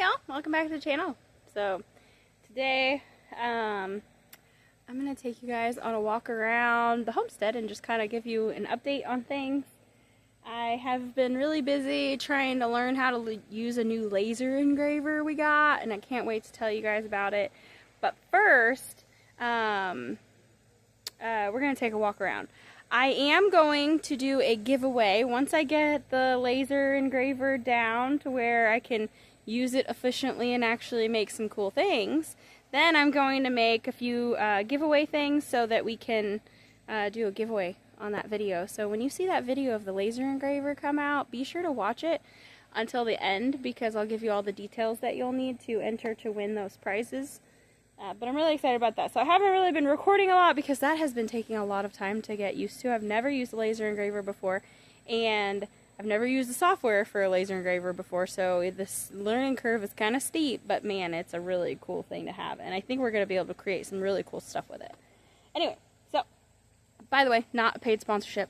y'all, welcome back to the channel. So today I'm gonna take you guys on a walk around the homestead and just kind of give you an update on things. I have been really busy trying to learn how to use a new laser engraver we got, and I can't wait to tell you guys about it. But first, we're gonna take a walk around. I am going to do a giveaway once I get the laser engraver down to where I can use it efficiently and actually make some cool things. Then I'm going to make a few giveaway things so that we can do a giveaway on that video. So when you see that video of the laser engraver come out, be sure to watch it until the end, because I'll give you all the details that you'll need to enter to win those prizes. But I'm really excited about that. So I haven't really been recording a lot because that has been taking a lot of time to get used to. I've never used a laser engraver before, and I've never used the software for a laser engraver before, so this learning curve is kind of steep, but man, it's a really cool thing to have, and I think we're going to be able to create some really cool stuff with it. Anyway, so, by the way, not a paid sponsorship.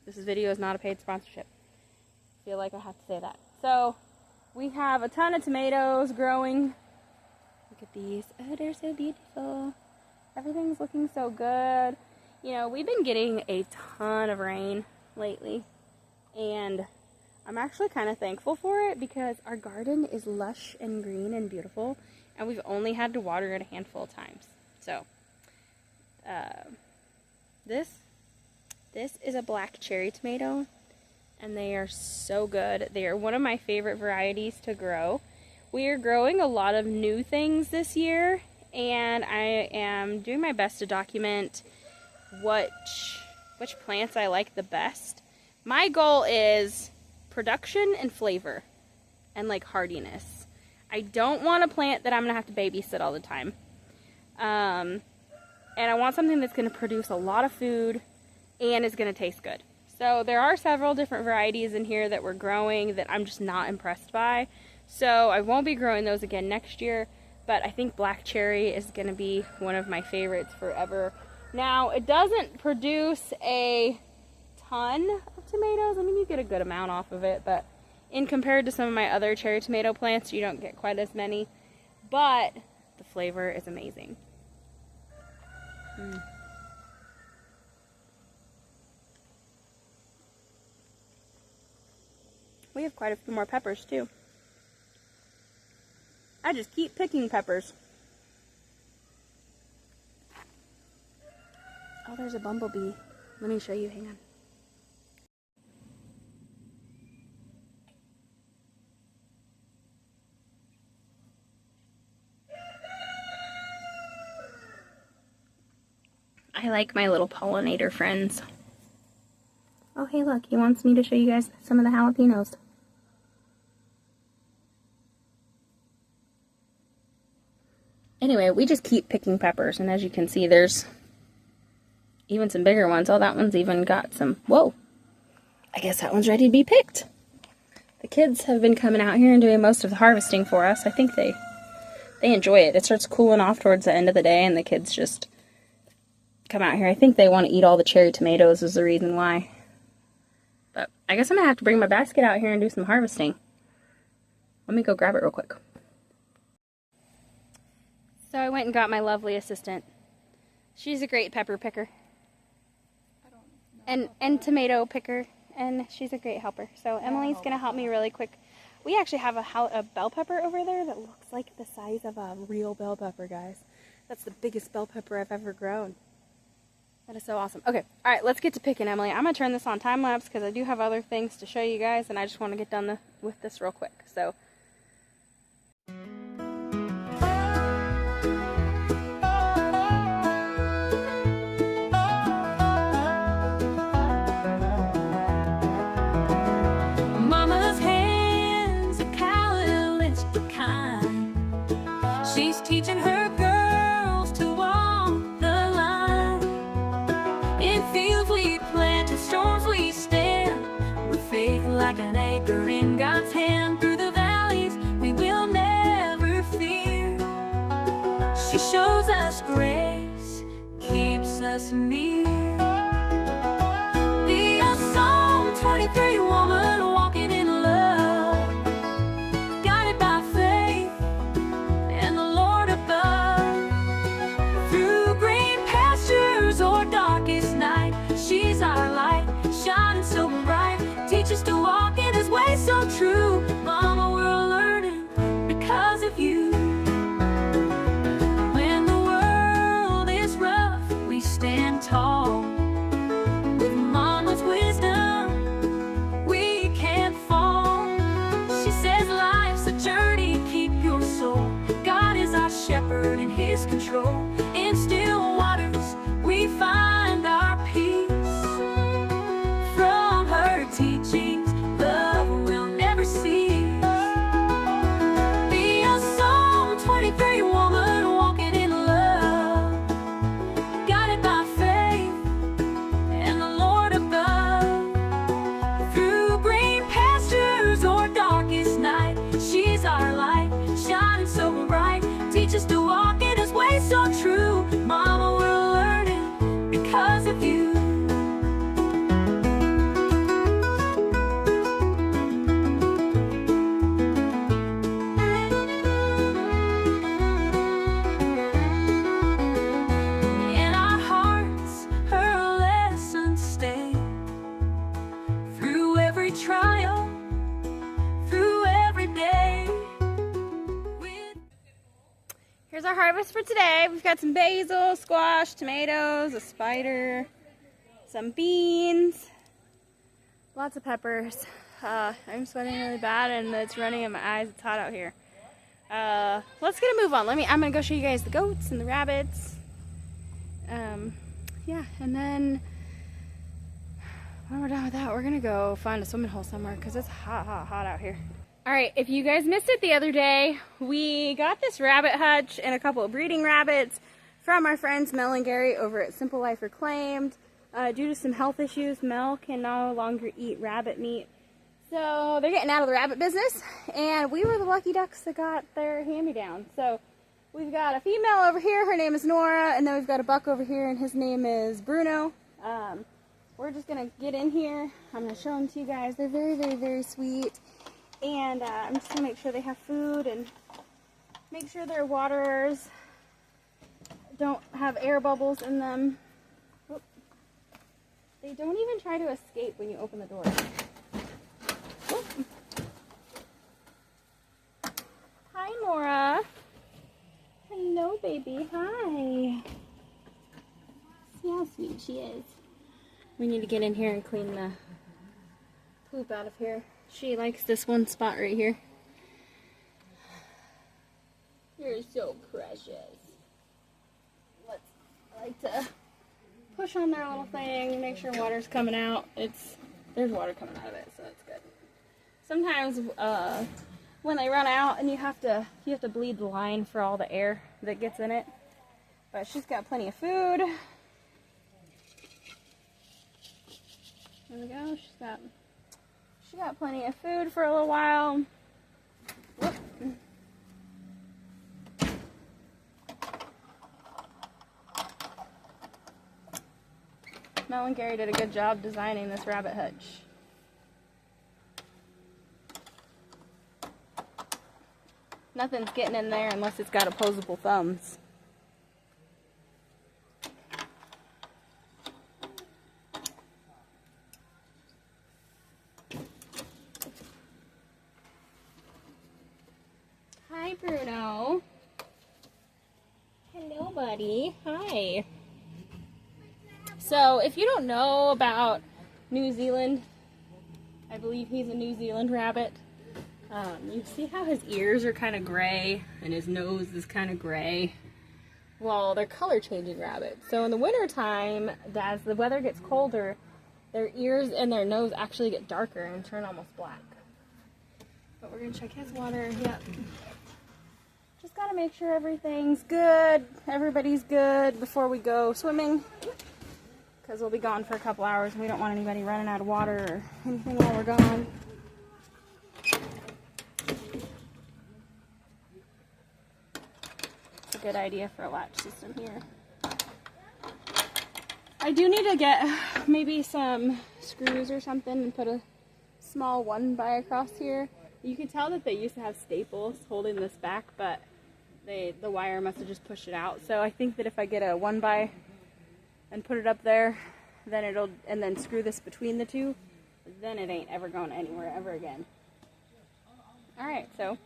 This video is not a paid sponsorship. I feel like I have to say that. So, we have a ton of tomatoes growing. Look at these. Oh, they're so beautiful. Everything's looking so good. You know, we've been getting a ton of rain lately, and I'm actually kind of thankful for it because our garden is lush and green and beautiful, and we've only had to water it a handful of times. So, this is a black cherry tomato, and they are so good. They are one of my favorite varieties to grow. We are growing a lot of new things this year, and I am doing my best to document which plants I like the best. My goal is production and flavor and like hardiness. I don't want a plant that I'm going to have to babysit all the time. And I want something that's going to produce a lot of food and is going to taste good. So there are several different varieties in here that we're growing that I'm just not impressed by. So I won't be growing those again next year, but I think black cherry is going to be one of my favorites forever. Now, it doesn't produce a ton of tomatoes. I mean, you get a good amount off of it, but in compared to some of my other cherry tomato plants, you don't get quite as many. But the flavor is amazing. We have quite a few more peppers too. I just keep picking peppers. Oh, there's a bumblebee. Let me show you, hang on. I like my little pollinator friends. Oh, hey, look, he wants me to show you guys some of the jalapenos. Anyway, we just keep picking peppers, and as you can see, there's even some bigger ones. Oh, that one's even got some, whoa, I guess that one's ready to be picked. The kids have been coming out here and doing most of the harvesting for us. I think they enjoy it. It starts cooling off towards the end of the day, and the kids just come out here. I think they want to eat all the cherry tomatoes is the reason why. But I guess I'm going to have to bring my basket out here and do some harvesting. Let me go grab it real quick. So I went and got my lovely assistant. She's a great pepper picker. And tomato picker. And she's a great helper. So Emily's going to help me really quick. We actually have a bell pepper over there that looks like the size of a real bell pepper, guys. That's the biggest bell pepper I've ever grown. That is so awesome. Okay, alright, let's get to picking, Emily. I'm going to turn this on time-lapse because I do have other things to show you guys, and I just want to get done with this real quick. So, Mama's hands are calloused but kind. She's teaching her girls to walk the line. In fields we plant, in storms we stand, with faith like an anchor in God's hand. Through the valleys we will never fear. She shows us grace, keeps us near. The Psalm 23 woman walking in love, guided by faith. so true. Mama, we're learning because of you. When the world is rough, we stand tall. With Mama's wisdom, we can't fall. She says life's a journey, keep your soul. God is our shepherd in his control. In still waters, we find our peace. From her teachings, love will never cease. Be a Psalm 23 woman walking in love, guided by faith and the Lord above. Through green pastures or darkest night, she's our light, shining so bright. Teach us to walk in his way so true. Mama, we're learning because of you. In our hearts, her lessons stay. Through every trial, through every day. Here's our harvest for today. We've got some basil, squash, tomatoes, a spider, some beans, lots of peppers. I'm sweating really bad and it's running in my eyes. It's hot out here. Let's get a move on. I'm gonna go show you guys the goats and the rabbits. Yeah, and then when we're done with that, we're gonna go find a swimming hole somewhere because it's hot out here. Alright, if you guys missed it the other day, we got this rabbit hutch and a couple of breeding rabbits from our friends Mel and Gary over at Simple Life Reclaimed. Due to some health issues, Mel can no longer eat rabbit meat. So they're getting out of the rabbit business, and we were the lucky ducks that got their hand-me-down. So we've got a female over here, her name is Nora, and then we've got a buck over here, and his name is Bruno. We're just going to get in here. I'm going to show them to you guys. They're very, very, very sweet. And I'm just going to make sure they have food and make sure their waters don't have air bubbles in them. Whoop. They don't even try to escape when you open the door. Whoop. Hi, Nora. Hello, baby. Hi. See how sweet she is. We need to get in here and clean the poop out of here. She likes this one spot right here. You're so precious. I like to push on their little thing, make sure water's coming out. There's water coming out of it, so that's good. Sometimes when they run out and you have to bleed the line for all the air that gets in it. But she's got plenty of food. There we go. She got plenty of food for a little while. Whoop. Mel and Gary did a good job designing this rabbit hutch. Nothing's getting in there unless it's got opposable thumbs. Hi, Bruno. Hello, buddy. Hi. So, if you don't know about New Zealand, I believe he's a New Zealand rabbit. You see how his ears are kind of gray and his nose is kind of gray? Well, they're color changing rabbits. So in the winter time, as the weather gets colder, their ears and their nose actually get darker and turn almost black. But we're going to check his water. Yep. Just got to make sure everything's good, everybody's good before we go swimming. Because we'll be gone for a couple hours and we don't want anybody running out of water or anything while we're gone. It's a good idea for a latch system here. I do need to get maybe some screws or something and put a small 1x across here. You can tell that they used to have staples holding this back, but the wire must have just pushed it out. So I think that if I get a 1x and put it up there, then and then screw this between the two, then it ain't ever going anywhere ever again. Alright, so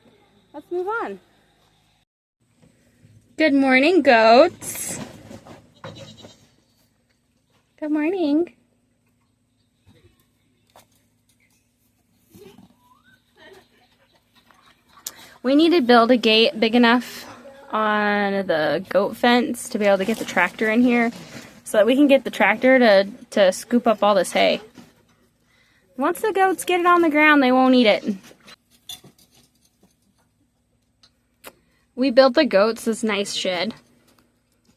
let's move on. Good morning, goats. Good morning. We need to build a gate big enough on the goat fence to be able to get the tractor in here so that we can get the tractor to scoop up all this hay. Once the goats get it on the ground, they won't eat it. We built the goats this nice shed,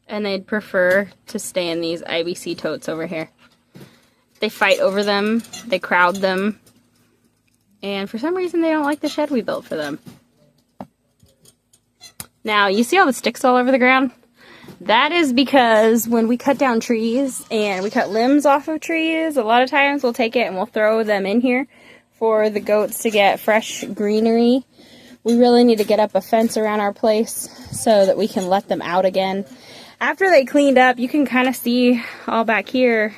and they'd prefer to stay in these IBC totes over here. They fight over them, they crowd them, and for some reason they don't like the shed we built for them. Now, you see all the sticks all over the ground? That is because when we cut down trees and we cut limbs off of trees, a lot of times we'll take it and we'll throw them in here for the goats to get fresh greenery. We really need to get up a fence around our place so that we can let them out again. After they cleaned up, you can kind of see all back here.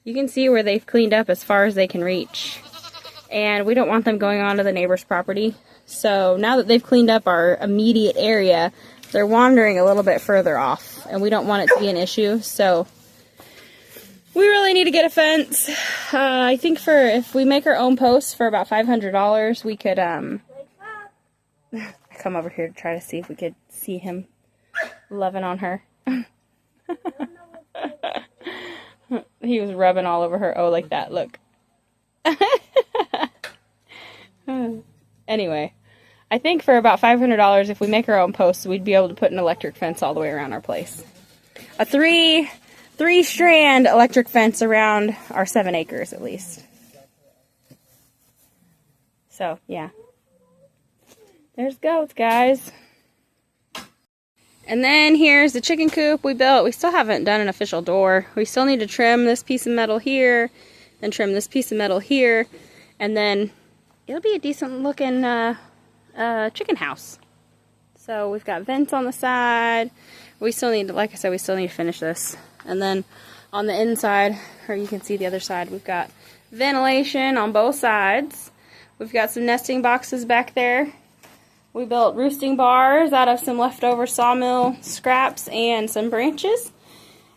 You can see where they've cleaned up as far as they can reach. And we don't want them going onto the neighbor's property. So now that they've cleaned up our immediate area, they're wandering a little bit further off, and we don't want it to be an issue, so we really need to get a fence. I think if we make our own posts for about $500, we could, come over here to try to see if we could see him loving on her. He was rubbing all over her. Oh, like that, look. Anyway, I think for about $500, if we make our own posts, we'd be able to put an electric fence all the way around our place. A three-strand electric fence around our 7 acres, at least. So, yeah. There's goats, guys. And then here's the chicken coop we built. We still haven't done an official door. We still need to trim this piece of metal here, then trim this piece of metal here, and then it'll be a decent looking chicken house. So we've got vents on the side. We still need to, like I said, we still need to finish this. And then on the inside, or you can see the other side, we've got ventilation on both sides. We've got some nesting boxes back there. We built roosting bars out of some leftover sawmill scraps and some branches.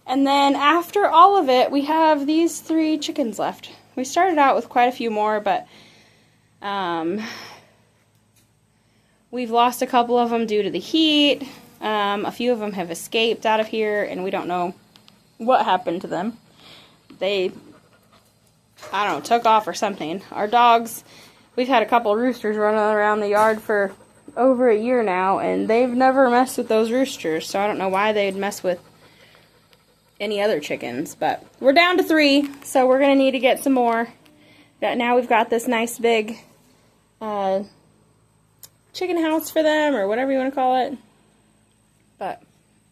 And then after all of it, we have these 3 chickens left. We started out with quite a few more, but we've lost a couple of them due to the heat. A few of them have escaped out of here, and we don't know what happened to them. They, I don't know, took off or something. Our dogs, we've had a couple roosters running around the yard for over a year now, and they've never messed with those roosters, so I don't know why they'd mess with any other chickens. But we're down to 3, so we're going to need to get some more. Now we've got this nice big chicken house for them, or whatever you want to call it. But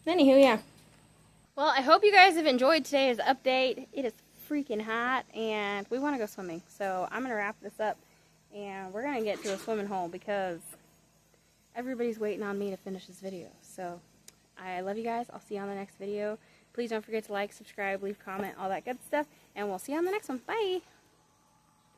anywho, yeah. Well, I hope you guys have enjoyed today's update. It is freaking hot, and we want to go swimming. So I'm going to wrap this up, and we're going to get to a swimming hole because everybody's waiting on me to finish this video. So I love you guys. I'll see you on the next video. Please don't forget to like, subscribe, leave a comment, all that good stuff, and we'll see you on the next one. Bye!